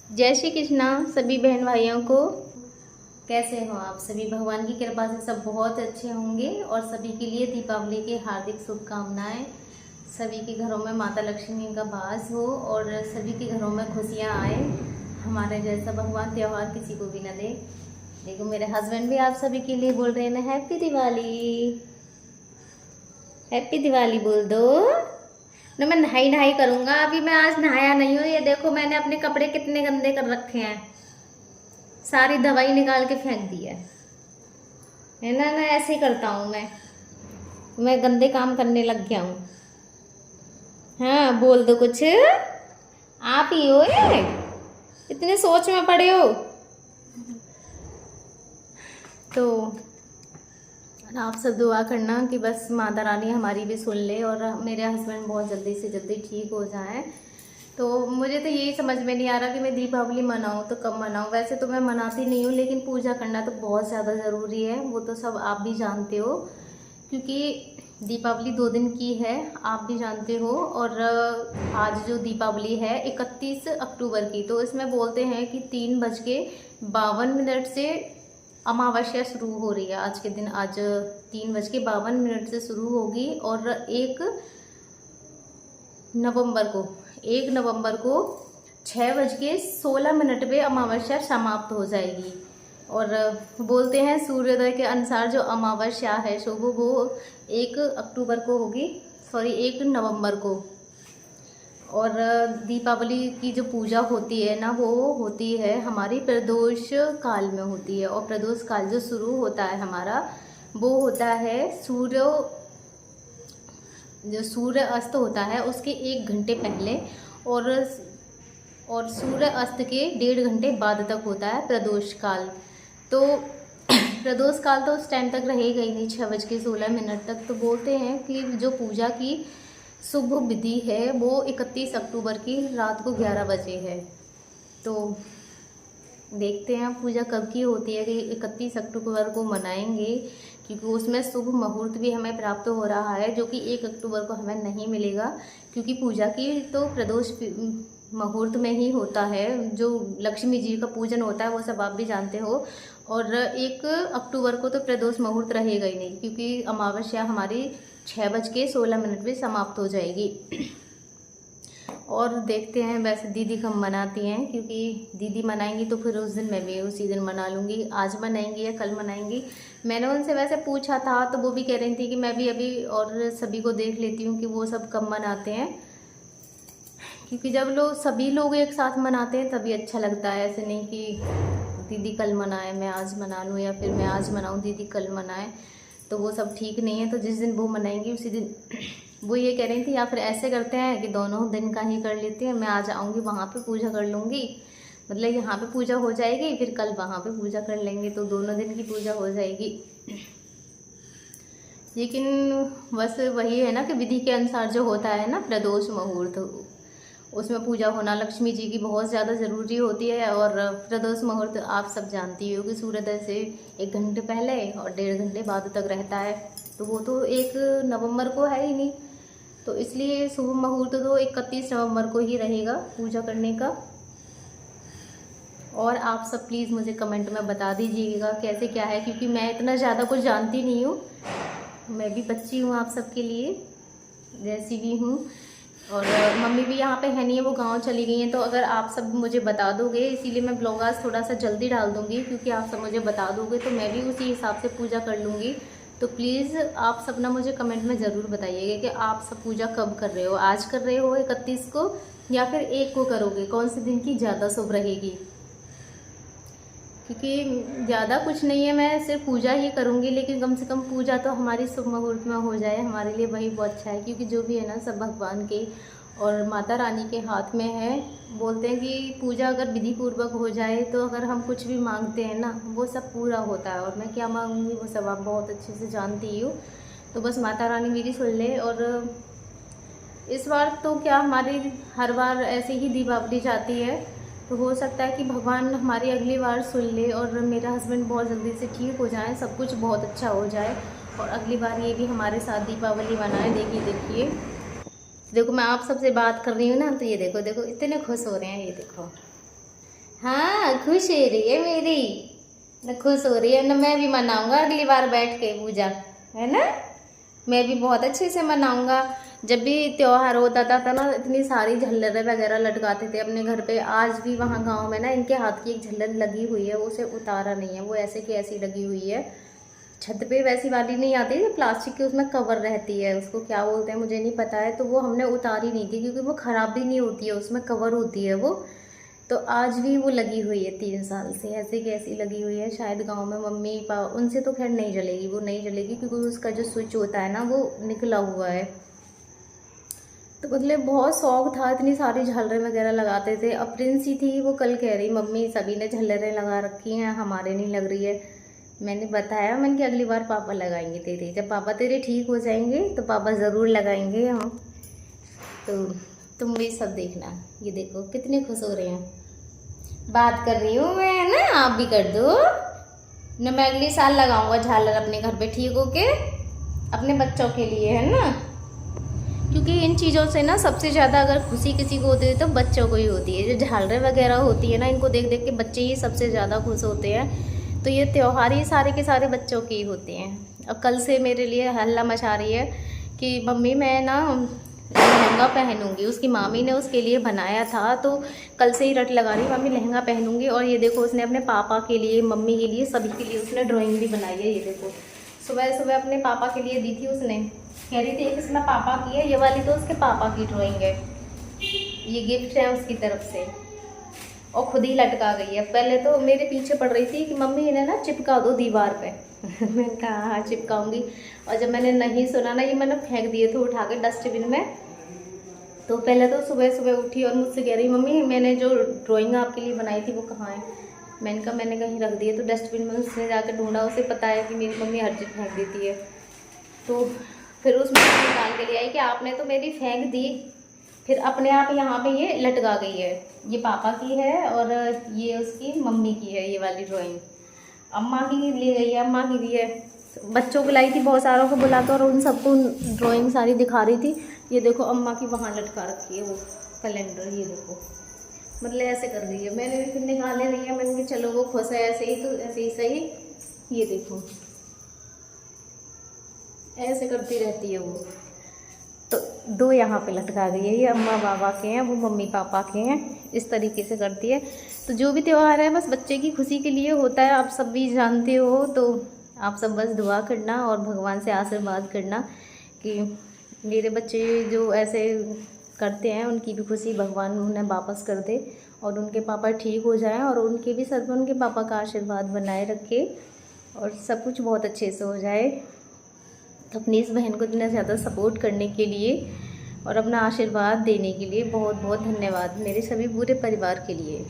जय श्री कृष्णा सभी बहन भाइयों को। कैसे हो आप सभी? भगवान की कृपा से सब बहुत अच्छे होंगे और सभी के लिए दीपावली की हार्दिक शुभकामनाएं। सभी के घरों में माता लक्ष्मी का वास हो और सभी के घरों में खुशियां आए। हमारे जैसा भगवान त्यौहार किसी को भी न दे। देखो मेरे हस्बैंड भी आप सभी के लिए बोल रहे हैं हैप्पी दिवाली, हैप्पी दिवाली बोल दो ना। मैं नहाई नहाई करूंगा, अभी मैं आज नहाया नहीं हूँ। ये देखो मैंने अपने कपड़े कितने गंदे कर रखे हैं, सारी दवाई निकाल के फेंक दी है ना। ना ऐसे ही करता हूँ मैं गंदे काम करने लग गया हूँ। हाँ बोल दो कुछ, आप ही हो ये, इतने सोच में पड़े हो। तो आप सब दुआ करना कि बस माता रानी हमारी भी सुन ले और मेरे हस्बैंड बहुत जल्दी से जल्दी ठीक हो जाएं। तो मुझे तो यही समझ में नहीं आ रहा कि मैं दीपावली मनाऊं तो कब मनाऊं। वैसे तो मैं मनाती नहीं हूँ, लेकिन पूजा करना तो बहुत ज़्यादा ज़रूरी है, वो तो सब आप भी जानते हो। क्योंकि दीपावली 2 दिन की है, आप भी जानते हो। और आज जो दीपावली है 31 अक्टूबर की, तो इसमें बोलते हैं कि 3:52 से अमावस्या शुरू हो रही है आज के दिन। आज 3:52 से शुरू होगी और 1 नवंबर को 6:16 पे अमावस्या समाप्त हो जाएगी। और बोलते हैं सूर्योदय के अनुसार जो अमावस्या है शुभ वो 1 अक्टूबर को होगी, 1 नवंबर को। और दीपावली की जो पूजा होती है ना, वो होती है हमारी प्रदोष काल में होती है। और प्रदोष काल जो शुरू होता है हमारा, वो होता है जो सूर्य अस्त होता है उसके 1 घंटे पहले, और सूर्य अस्त के 1.5 घंटे बाद तक होता है प्रदोष काल। तो प्रदोष काल तो उस टाइम तक रहेगा ही नहीं, 6:16 तक। तो बोलते हैं कि जो पूजा की शुभ विधि है वो 31 अक्टूबर की रात को 11 बजे है। तो देखते हैं पूजा कब की होती है कि 31 अक्टूबर को मनाएंगे, क्योंकि उसमें शुभ मुहूर्त भी हमें प्राप्त हो रहा है, जो कि 1 अक्टूबर को हमें नहीं मिलेगा। क्योंकि पूजा की तो प्रदोष मुहूर्त में ही होता है, जो लक्ष्मी जी का पूजन होता है वो सब आप भी जानते हो। और 1 अक्टूबर को तो प्रदोष मुहूर्त रहेगा ही नहीं, क्योंकि अमावस्या हमारी 6:16 पे समाप्त हो जाएगी। और देखते हैं वैसे दीदी कब मनाती हैं, क्योंकि दीदी मनाएंगी तो फिर उस दिन मैं भी उसी दिन मना लूँगी। आज मनाएंगी या कल मनाएंगी, मैंने उनसे वैसे पूछा था तो वो भी कह रही थी कि मैं भी अभी और सभी को देख लेती हूँ कि वो सब कब मनाते हैं। क्योंकि जब सभी लोग एक साथ मनाते हैं तभी अच्छा लगता है। ऐसे नहीं कि दीदी कल मनाए मैं आज मना लूँ, या फिर मैं आज मनाऊँ दीदी कल मनाए, तो वो सब ठीक नहीं है। तो जिस दिन वो मनाएंगी उसी दिन वो ये कह रही थी, या फिर ऐसे करते हैं कि दोनों दिन का ही कर लेते हैं। मैं आज आऊँगी वहाँ पे पूजा कर लूँगी, मतलब यहाँ पे पूजा हो जाएगी, फिर कल वहाँ पे पूजा कर लेंगे, तो दोनों दिन की पूजा हो जाएगी। लेकिन बस वही है ना कि विधि के अनुसार जो होता है ना प्रदोष मुहूर्त, उसमें पूजा होना लक्ष्मी जी की बहुत ज़्यादा ज़रूरी होती है। और प्रदोष मुहूर्त आप सब जानती हो कि सूर्योदय से 1 घंटे पहले और 1.5 घंटे बाद तक रहता है। तो वो तो 1 नवंबर को है ही नहीं, तो इसलिए शुभ मुहूर्त तो 31 नवंबर को ही रहेगा पूजा करने का। और आप सब प्लीज़ मुझे कमेंट में बता दीजिएगा कैसे क्या है, क्योंकि मैं इतना ज़्यादा कुछ जानती नहीं हूँ। मैं भी बच्ची हूँ आप सबके लिए, जैसी भी हूँ। और मम्मी भी यहाँ पे है नहीं है, वो गांव चली गई हैं। तो अगर आप सब मुझे बता दोगे, इसीलिए मैं ब्लॉग आज थोड़ा सा जल्दी डाल दूँगी, क्योंकि आप सब मुझे बता दोगे तो मैं भी उसी हिसाब से पूजा कर लूँगी। तो प्लीज़ आप सब ना मुझे कमेंट में ज़रूर बताइएगा कि आप सब पूजा कब कर रहे हो, आज कर रहे हो 31 को या फिर 1 को करोगे, कौन से दिन की ज़्यादा शुभ रहेगी। क्योंकि ज़्यादा कुछ नहीं है, मैं सिर्फ पूजा ही करूँगी, लेकिन कम से कम पूजा तो हमारी शुभ मुहूर्त में हो जाए, हमारे लिए वही बहुत अच्छा है। क्योंकि जो भी है ना सब भगवान के और माता रानी के हाथ में है। बोलते हैं कि पूजा अगर विधि पूर्वक हो जाए तो अगर हम कुछ भी मांगते हैं ना वो सब पूरा होता है। और मैं क्या मांगूंगी वो सब आप बहुत अच्छे से जानती ही हो। तो बस माता रानी मेरी सुन ले। और इस बार तो क्या हमारी हर बार ऐसे ही दीपावली जाती है, तो हो सकता है कि भगवान हमारी अगली बार सुन ले और मेरा हस्बैंड बहुत जल्दी से ठीक हो जाए, सब कुछ बहुत अच्छा हो जाए और अगली बार ये भी हमारे साथ दीपावली मनाए। देखिए देखो मैं आप सबसे बात कर रही हूँ ना, तो ये देखो देखो इतने खुश हो रहे हैं, ये देखो हाँ खुश हो रही है मेरी, न खुश हो रही है न। मैं भी मनाऊंगा अगली बार बैठ के पूजा, है ना। मैं भी बहुत अच्छे से मनाऊंगा। जब भी त्योहार होता था ना, इतनी सारी झल्लरें वगैरह लटकाते थे अपने घर पे। आज भी वहाँ गांव में ना इनके हाथ की एक झल्लर लगी हुई है, उसे उतारा नहीं है। वो ऐसे की ऐसी लगी हुई है। छत पे वैसी वाली नहीं आती जो प्लास्टिक की, उसमें कवर रहती है, उसको क्या बोलते हैं मुझे नहीं पता है। तो वो हमने उतारी नहीं थी क्योंकि वो ख़राब भी नहीं होती है, उसमें कवर होती है वो। तो आज भी वो लगी हुई है 3 साल से, ऐसे कैसी लगी हुई है। शायद गांव में मम्मी पापा उनसे तो खैर नहीं जलेगी, वो नहीं जलेगी क्योंकि उसका जो स्विच होता है ना वो निकला हुआ है। तो मतलब बहुत शौक था, इतनी सारी झालरें वगैरह लगाते थे। अब प्रिंसी थी, वो कल कह रही मम्मी सभी ने झालरें लगा रखी हैं, हमारे नहीं लग रही है। मैंने बताया, मैंने कि अगली बार पापा लगाएंगे तेरे, जब पापा तेरे ठीक हो जाएंगे तो पापा ज़रूर लगाएंगे। हाँ तो तुम भी सब देखना। ये देखो कितने खुश हो रहे हैं। बात कर रही हूँ मैं, है ना, आप भी कर दो न। मैं अगले साल लगाऊंगा झालर अपने घर पे, ठीक हो के, अपने बच्चों के लिए, है ना। क्योंकि इन चीज़ों से ना सबसे ज़्यादा अगर खुशी किसी को होती है तो बच्चों को ही होती है। जो झालरें वगैरह होती है ना, इनको देख देख के बच्चे ही सबसे ज़्यादा खुश होते हैं। तो ये त्यौहार ही सारे के सारे बच्चों के ही होते हैं। अब कल से मेरे लिए हल्ला मचा रही है कि मम्मी मैं ना लहंगा पहनूंगी। उसकी मामी ने उसके लिए बनाया था, तो कल से ही रट लगा रही मम्मी लहंगा पहनूंगी। और ये देखो उसने अपने पापा के लिए, मम्मी के लिए, सभी के लिए उसने ड्राइंग भी बनाई है। ये देखो सुबह सुबह अपने पापा के लिए दी थी उसने, कह रही थी एक इसमें पापा की है, ये वाली तो उसके पापा की ड्राइंग है, ये गिफ्ट है उसकी तरफ से। और खुद ही लटका गई है। पहले तो मेरे पीछे पड़ रही थी कि मम्मी इन्हें ना चिपका दो दीवार पे। मैंने कहा हाँ चिपकाऊंगी। और जब मैंने नहीं सुना ना, ये मैंने फेंक दिए थे उठा के डस्टबिन में। तो पहले तो सुबह सुबह उठी और मुझसे कह रही मम्मी मैंने जो ड्राइंग आपके लिए बनाई थी वो कहाँ है। मैंने कहा मैंने कहीं रख दिए। तो डस्टबिन में उसने जाकर ढूंढा, उसे पता है कि मेरी मम्मी हर चीज़ फेंक देती है। तो फिर उसमें निकाल के ले आई कि आपने तो मेरी फेंक दी। फिर अपने आप यहाँ पे ये लटका गई है। ये पापा की है और ये उसकी मम्मी की है, ये वाली ड्राइंग। अम्मा की ले गई है, अम्मा की भी है। बच्चों को लाई थी, बहुत सारों को बुलाकर, और उन सबको ड्राइंग सारी दिखा रही थी। ये देखो अम्मा की वहाँ लटका रखी है वो कैलेंडर, ये देखो। मतलब ऐसे कर रही है। मैंने भी फिर निकाले नहीं है, मैंने कहा चलो वो खुश है ऐसे ही तो ऐसे ही सही। ये देखो ऐसे करती रहती है वो। तो 2 यहाँ पे लटका गई है, ये अम्मा बाबा के हैं, वो मम्मी पापा के हैं। इस तरीके से करती है। तो जो भी त्यौहार है बस बच्चे की खुशी के लिए होता है, आप सब भी जानते हो। तो आप सब बस दुआ करना और भगवान से आशीर्वाद करना कि मेरे बच्चे जो ऐसे करते हैं उनकी भी खुशी भगवान उन्हें वापस कर दे, और उनके पापा ठीक हो जाएं, और उनके भी सर पर उनके पापा का आशीर्वाद बनाए रखे, और सब कुछ बहुत अच्छे से हो जाए। तो अपनी इस बहन को इतना ज़्यादा सपोर्ट करने के लिए और अपना आशीर्वाद देने के लिए बहुत बहुत धन्यवाद मेरे सभी पूरे परिवार के लिए।